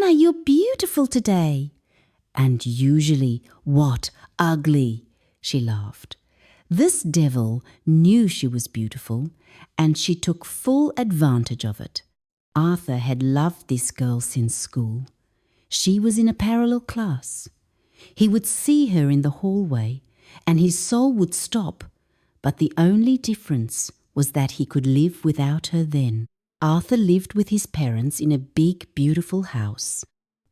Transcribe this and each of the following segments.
Anna, you're beautiful today. And usually, what ugly, she laughed. This devil knew she was beautiful, and she took full advantage of it. Arthur had loved this girl since school. She was in a parallel class. He would see her in the hallway, and his soul would stop, but the only difference was that he could live without her then. Arthur lived with his parents in a big, beautiful house.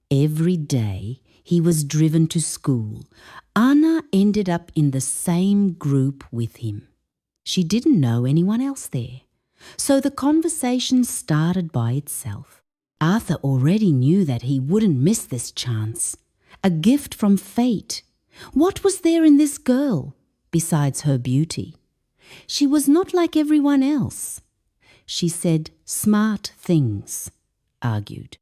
Every day he was driven to school. Anna ended up in the same group with him. She didn't know anyone else there, so the conversation started by itself. Arthur already knew that he wouldn't miss this chance. A gift from fate. What was there in this girl besides her beauty? She was not like everyone else. She said smart things, argued.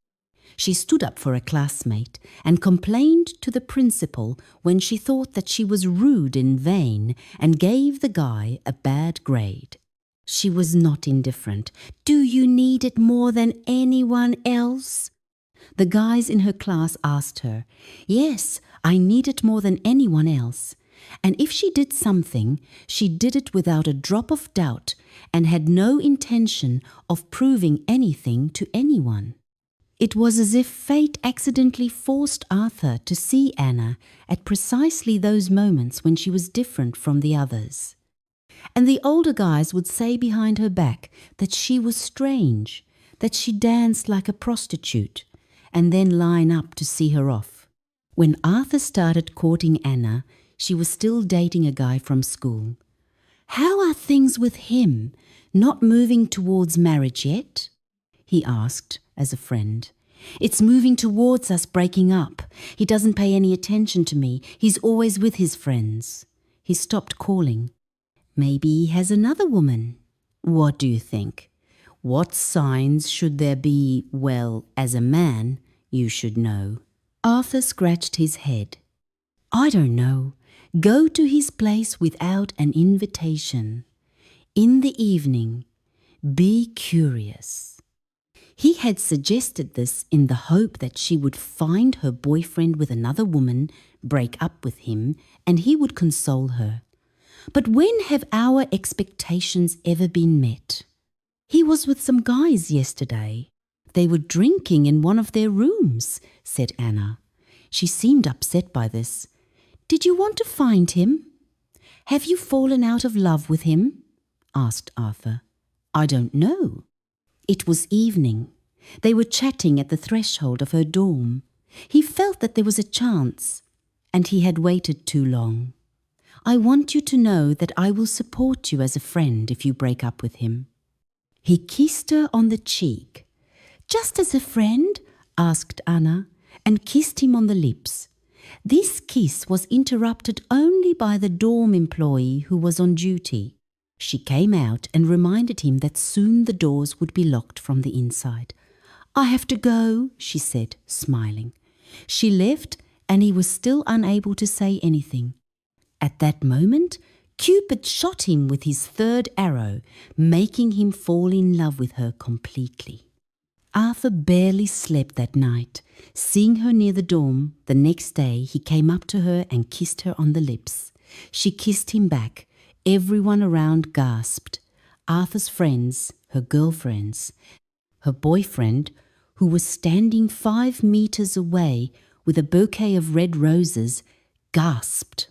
She stood up for a classmate and complained to the principal when she thought that she was rude and vain and gave the guy a bad grade. She was not indifferent. Do you need it more than anyone else? The guys in her class asked her. Yes, I need it more than anyone else. And if she did something, she did it without a drop of doubt and had no intention of proving anything to anyone. It was as if fate accidentally forced Arthur to see Anna at precisely those moments when she was different from the others. And the older guys would say behind her back that she was strange, that she danced like a prostitute, and then line up to see her off. When Arthur started courting Anna, she was still dating a guy from school. How are things with him? Not moving towards marriage yet? He asked as a friend. It's moving towards us breaking up. He doesn't pay any attention to me. He's always with his friends. He stopped calling. Maybe he has another woman. What do you think? What signs should there be? Well, as a man, you should know. Arthur scratched his head. I don't know. Go to his place without an invitation. In the evening, be curious. He had suggested this in the hope that she would find her boyfriend with another woman, break up with him, and he would console her. But when have our expectations ever been met? He was with some guys yesterday. They were drinking in one of their rooms, said Anna. She seemed upset by this. Did you want to find him? Have you fallen out of love with him? Asked Arthur. I don't know. It was evening. They were chatting at the threshold of her dorm. He felt that there was a chance, and he had waited too long. I want you to know that I will support you as a friend if you break up with him. He kissed her on the cheek. Just as a friend? Asked Anna, and kissed him on the lips. This kiss was interrupted only by the dorm employee who was on duty. She came out and reminded him that soon the doors would be locked from the inside. I have to go, she said, smiling. She left, and he was still unable to say anything. At that moment, Cupid shot him with his third arrow, making him fall in love with her completely. Arthur barely slept that night. Seeing her near the dorm, the next day he came up to her and kissed her on the lips. She kissed him back. Everyone around gasped. Arthur's friends, her girlfriends, her boyfriend, who was standing 5 meters away with a bouquet of red roses, gasped.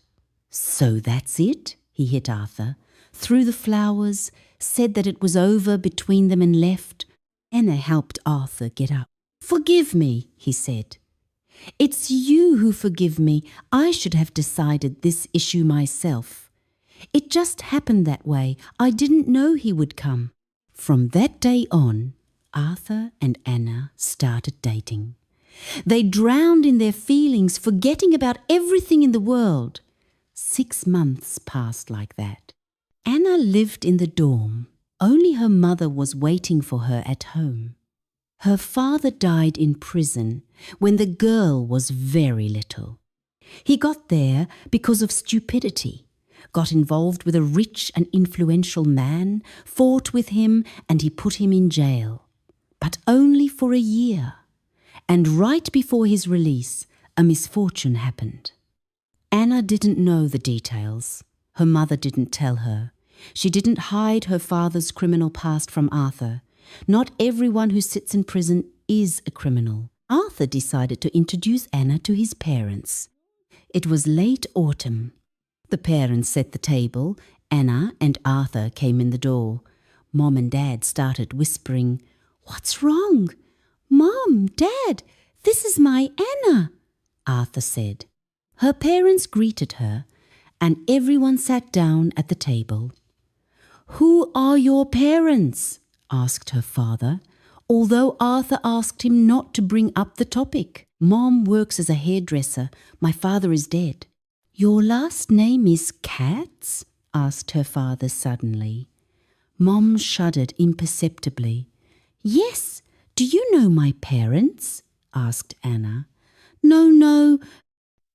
So that's it? He hit Arthur, threw the flowers, said that it was over between them and left. Anna helped Arthur get up. Forgive me, he said. It's you who forgive me. I should have decided this issue myself. It just happened that way. I didn't know he would come. From that day on, Arthur and Anna started dating. They drowned in their feelings, forgetting about everything in the world. 6 months passed like that. Anna lived in the dorm. Only her mother was waiting for her at home. Her father died in prison when the girl was very little. He got there because of stupidity, got involved with a rich and influential man, fought with him, and he put him in jail. But only for a year. And right before his release, a misfortune happened. Anna didn't know the details. Her mother didn't tell her. She didn't hide her father's criminal past from Arthur. Not everyone who sits in prison is a criminal. Arthur decided to introduce Anna to his parents. It was late autumn. The parents set the table. Anna and Arthur came in the door. Mom and Dad started whispering, "What's wrong?" "Mom, Dad, this is my Anna," Arthur said. Her parents greeted her, and everyone sat down at the table. "Who are your parents?" asked her father, although Arthur asked him not to bring up the topic. "Mom works as a hairdresser. My father is dead." "Your last name is Katz?" asked her father suddenly. Mom shuddered imperceptibly. "Yes. Do you know my parents?" asked Anna. No.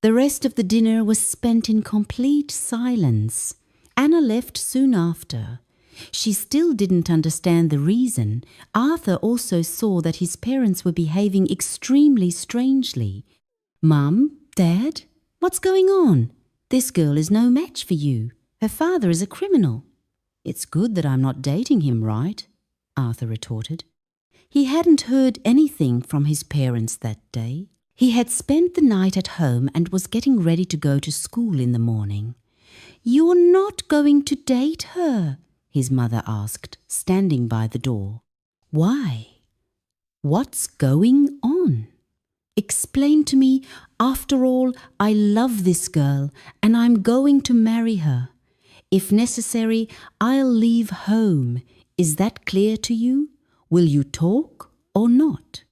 The rest of the dinner was spent in complete silence. Anna left soon after. She still didn't understand the reason. Arthur also saw that his parents were behaving extremely strangely. "Mum, Dad, what's going on? This girl is no match for you. Her father is a criminal." "It's good that I'm not dating him, right?" Arthur retorted. He hadn't heard anything from his parents that day. He had spent the night at home and was getting ready to go to school in the morning. "You're not going to date her?" his mother asked, standing by the door. "Why? What's going on? Explain to me. After all, I love this girl and I'm going to marry her. If necessary, I'll leave home. Is that clear to you? Will you talk or not?"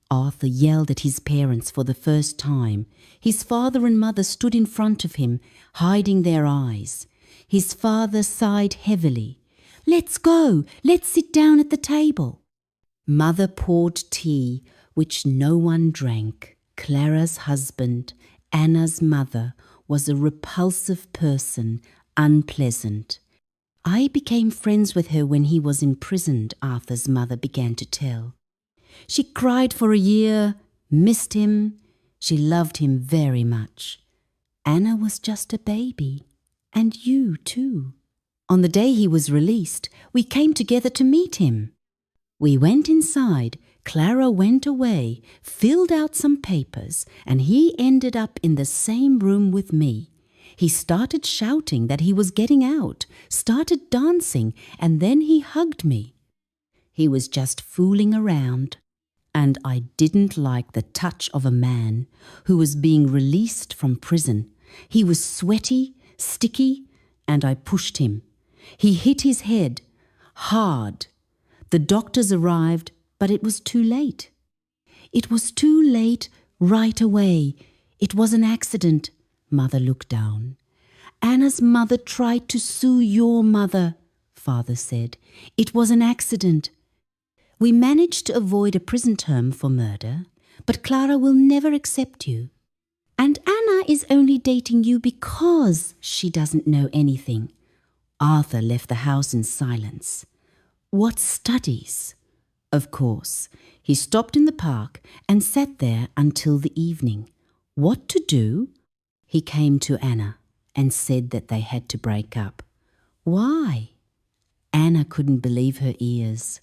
Arthur yelled at his parents for the first time. His father and mother stood in front of him, hiding their eyes. His father sighed heavily. "Let's go. Let's sit down at the table." Mother poured tea, which no one drank. Clara's husband, Anna's mother, was a repulsive person, unpleasant. "I became friends with her when he was imprisoned," Arthur's mother began to tell. "She cried for a year, missed him. She loved him very much. Anna was just a baby, and you too. On the day he was released, we came together to meet him. We went inside, Clara went away, filled out some papers, and he ended up in the same room with me. He started shouting that he was getting out, started dancing, and then he hugged me. He was just fooling around, and I didn't like the touch of a man who was being released from prison. He was sweaty, sticky, and I pushed him. He hit his head hard. The doctors arrived, but it was too late. It was too late right away. It was an accident." Mother looked down. "Anna's mother tried to sue your mother," Father said. "It was an accident. We managed to avoid a prison term for murder, but Clara will never accept you. And Anna is only dating you because she doesn't know anything." Arthur left the house in silence. What studies? Of course. He stopped in the park and sat there until the evening. What to do? He came to Anna and said that they had to break up. Why? Anna couldn't believe her ears.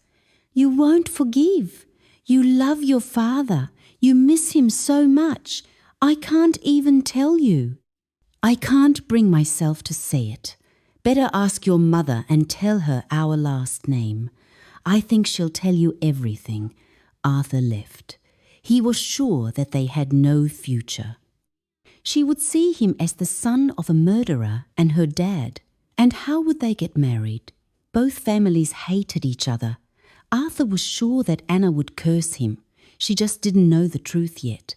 "You won't forgive. You love your father. You miss him so much. I can't even tell you." "I can't bring myself to say it. Better ask your mother and tell her our last name. I think she'll tell you everything." Arthur left. He was sure that they had no future. She would see him as the son of a murderer and her dad. And how would they get married? Both families hated each other. Arthur was sure that Anna would curse him. She just didn't know the truth yet.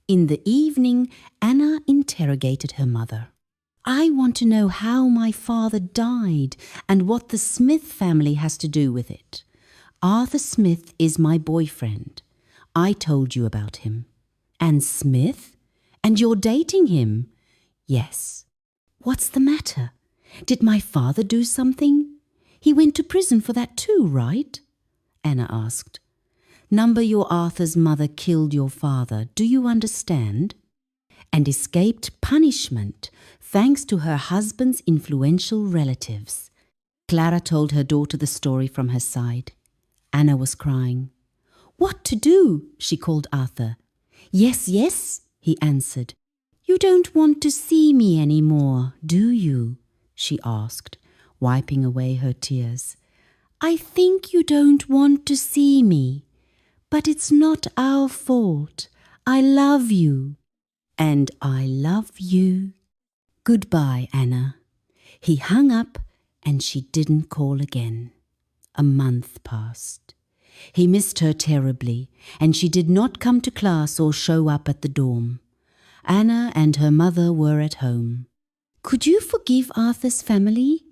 In the evening, Anna interrogated her mother. "I want to know how my father died and what the Smith family has to do with it. Arthur Smith is my boyfriend. I told you about him." "And Smith? And you're dating him?" "Yes." "What's the matter? Did my father do something? He went to prison for that too, right?" Anna asked. Number your Arthur's mother killed your father, do you understand? And escaped punishment thanks to her husband's influential relatives. Clara told her daughter the story from her side. Anna was crying. What to do? She called Arthur. Yes, yes, he answered. You don't want to see me any more, do you? She asked, wiping away her tears. I think you don't want to see me, but it's not our fault. I love you, and I love you. Goodbye, Anna. He hung up, and she didn't call again. A month passed. He missed her terribly, and she did not come to class or show up at the dorm. Anna and her mother were at home. Could you forgive Arthur's family?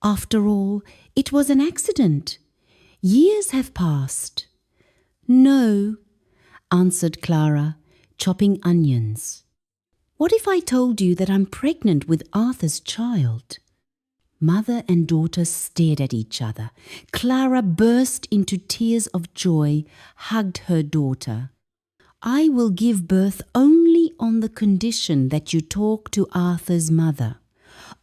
After all, it was an accident. Years have passed. No, answered Clara, chopping onions. What if I told you that I'm pregnant with Arthur's child? Mother and daughter stared at each other. Clara burst into tears of joy, hugged her daughter. I will give birth only on the condition that you talk to Arthur's mother.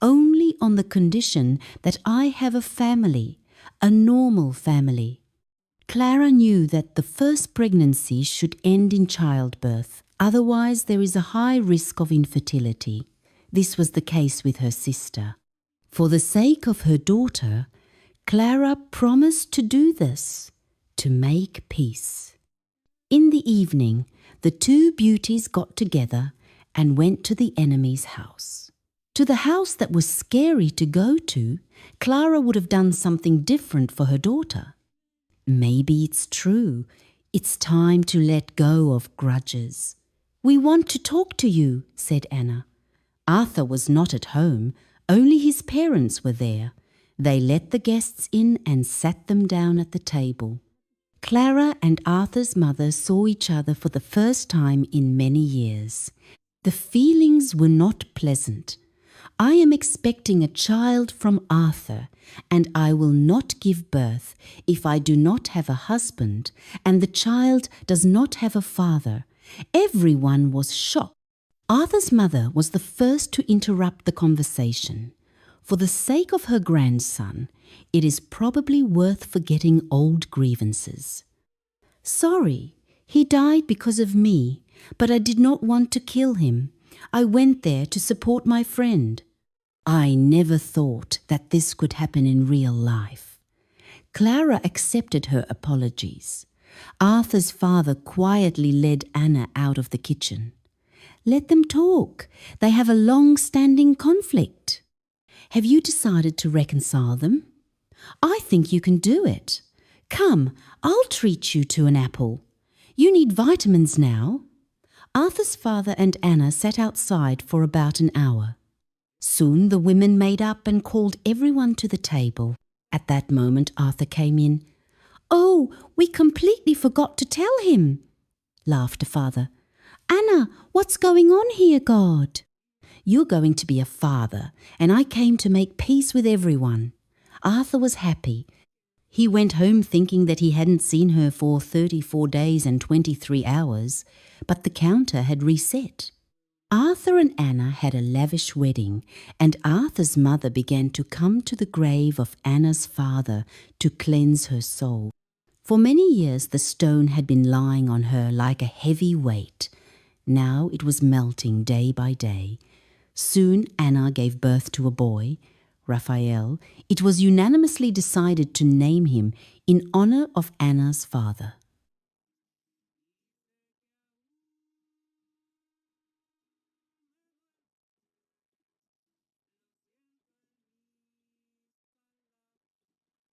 Only on the condition that I have a family, a normal family. Clara knew that the first pregnancy should end in childbirth. Otherwise, there is a high risk of infertility. This was the case with her sister. For the sake of her daughter, Clara promised to do this, to make peace. In the evening, the two beauties got together and went to the enemy's house. To the house that was scary to go to, Clara would have done something different for her daughter. Maybe it's true. It's time to let go of grudges. We want to talk to you, said Anna. Arthur was not at home. Only his parents were there. They let the guests in and sat them down at the table. Clara and Arthur's mother saw each other for the first time in many years. The feelings were not pleasant. I am expecting a child from Arthur, and I will not give birth if I do not have a husband and the child does not have a father. Everyone was shocked. Arthur's mother was the first to interrupt the conversation. For the sake of her grandson, it is probably worth forgetting old grievances. Sorry, he died because of me, but I did not want to kill him. I went there to support my friend. I never thought that this could happen in real life. Clara accepted her apologies. Arthur's father quietly led Anna out of the kitchen. Let them talk. They have a long-standing conflict. Have you decided to reconcile them? I think you can do it. Come, I'll treat you to an apple. You need vitamins now. Arthur's father and Anna sat outside for about an hour. Soon the women made up and called everyone to the table. At that moment, Arthur came in. Oh, we completely forgot to tell him, laughed the father. Anna, what's going on here, God? You're going to be a father, and I came to make peace with everyone. Arthur was happy. He went home thinking that he hadn't seen her for 34 days and 23 hours, but the counter had reset. Arthur and Anna had a lavish wedding, and Arthur's mother began to come to the grave of Anna's father to cleanse her soul. For many years the stone had been lying on her like a heavy weight. Now it was melting day by day. Soon Anna gave birth to a boy, Raphael. It was unanimously decided to name him in honor of Anna's father.